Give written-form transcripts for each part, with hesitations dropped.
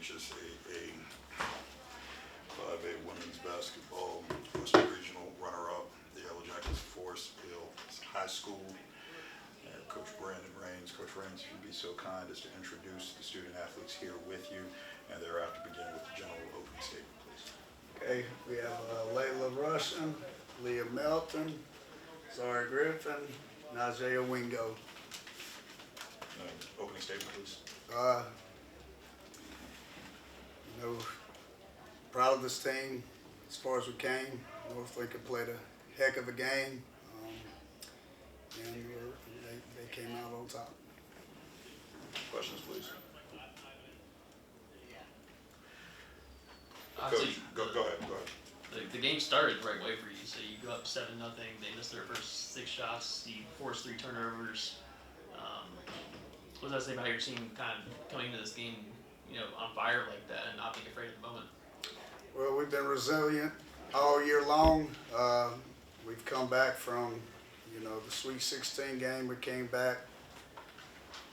HSAA 5A women's basketball Western Regional runner-up, the Yellow Jackets Forest Hill High School. Coach Brandon Raines. Coach Raines, if you'd be so kind as to introduce the student athletes here with you, and thereafter begin with the general opening statement, please. Okay, we have Layla Russian, Leah Melton, Zara Griffin, Najee Wingo. Opening statement, please. Proud of this team as far as we came. North Lincoln played a heck of a game, and they came out on top. Questions, please. Obviously, Go ahead. the game started the right way for you. So you go up 7-0. They missed their first 6 shots. You forced 3 turnovers. What does that say about your team kind of coming into this game, on fire like that and not being afraid at the moment? Well, we've been resilient all year long. We've come back from, the Sweet 16 game. We came back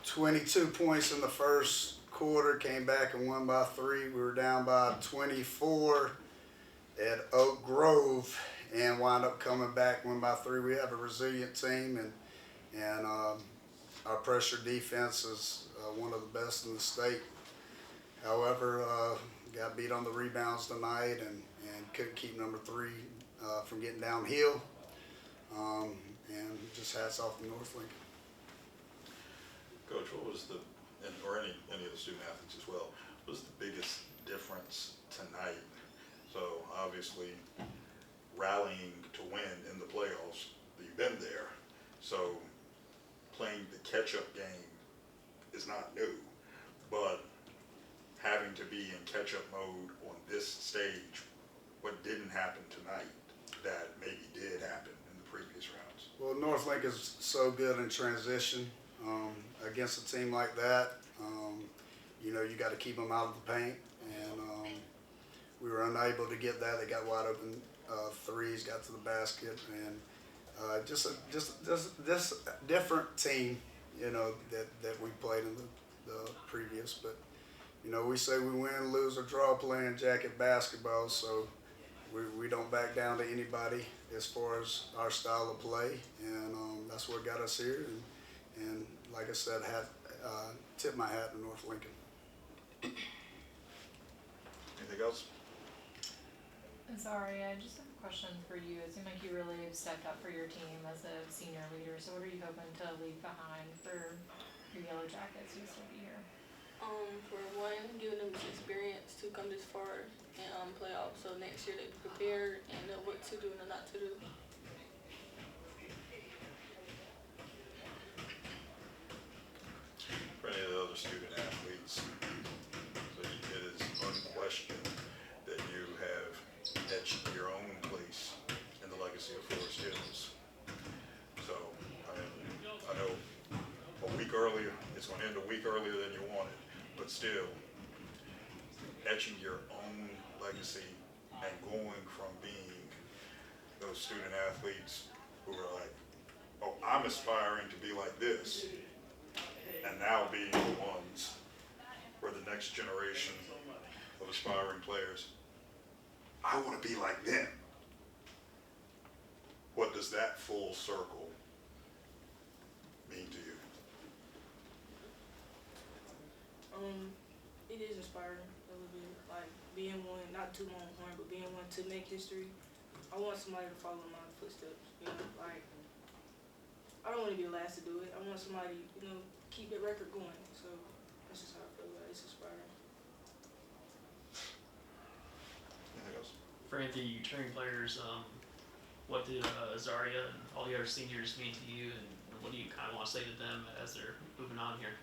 22 points in the first quarter, came back and won by 3. We were down by 24 at Oak Grove and wound up coming back, won by 3. We have a resilient team, and our pressure defense is one of the best in the state. However, got beat on the rebounds tonight and couldn't keep number 3 from getting downhill. And just hats off to North Lincoln. Coach, what was or any of the student athletes as well, what was the biggest difference tonight? So obviously rallying to win in the playoffs, you've been there. So playing the catch-up game is not new, but having to be in catch-up mode on this stage, what didn't happen tonight that maybe did happen in the previous rounds? Well, North Lincoln is so good in transition. Against a team like that, you got to keep them out of the paint, and we were unable to get that. They got wide open threes, got to the basket, and just this different team, that we played in the previous. But we say we win, lose, or draw playing jacket basketball, so we don't back down to anybody as far as our style of play, and that's what got us here. And like I said, tip my hat to North Lincoln. Anything else? Sorry, I just have a question for you. It seemed like you really have stepped up for your team as a senior leader. So what are you hoping to leave behind for your Yellow Jackets who still be here? For one, giving them this experience to come this far and playoffs. So next year they be prepared and know what to do and not to do. For any of the other student athletes, so it is unquestioned that you have etched your own place in the legacy of Forest Hills. So I know a week earlier, it's going to end a week earlier than you wanted, but still etching your own legacy and going from being those student athletes who are like, oh, I'm aspiring to be like this, and now being the ones where the next generation of aspiring players, I want to be like them. What does that full circle mean to you? It is inspiring a little bit, like being one, not too long horn, but being one to make history. I want somebody to follow my footsteps, like I don't want to be the last to do it. I want somebody, keep the record going. So that's just how I feel about it. It's inspiring. Anything else? For any of the returning players, what did Azaria and all the other seniors mean to you, and what do you kind of want to say to them as they're moving on here?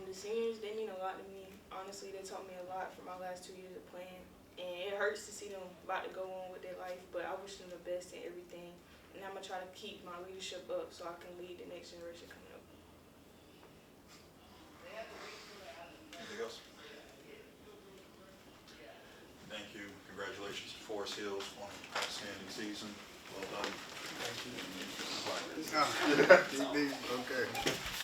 The seniors, they mean a lot to me. Honestly, they taught me a lot for my last 2 years of playing. And it hurts to see them about to go on with their life, but I wish them the best in everything. And I'm going to try to keep my leadership up so I can lead the next generation coming up. Anything else? Thank you. Congratulations to Forest Hills on an outstanding season. Well done. Thank you.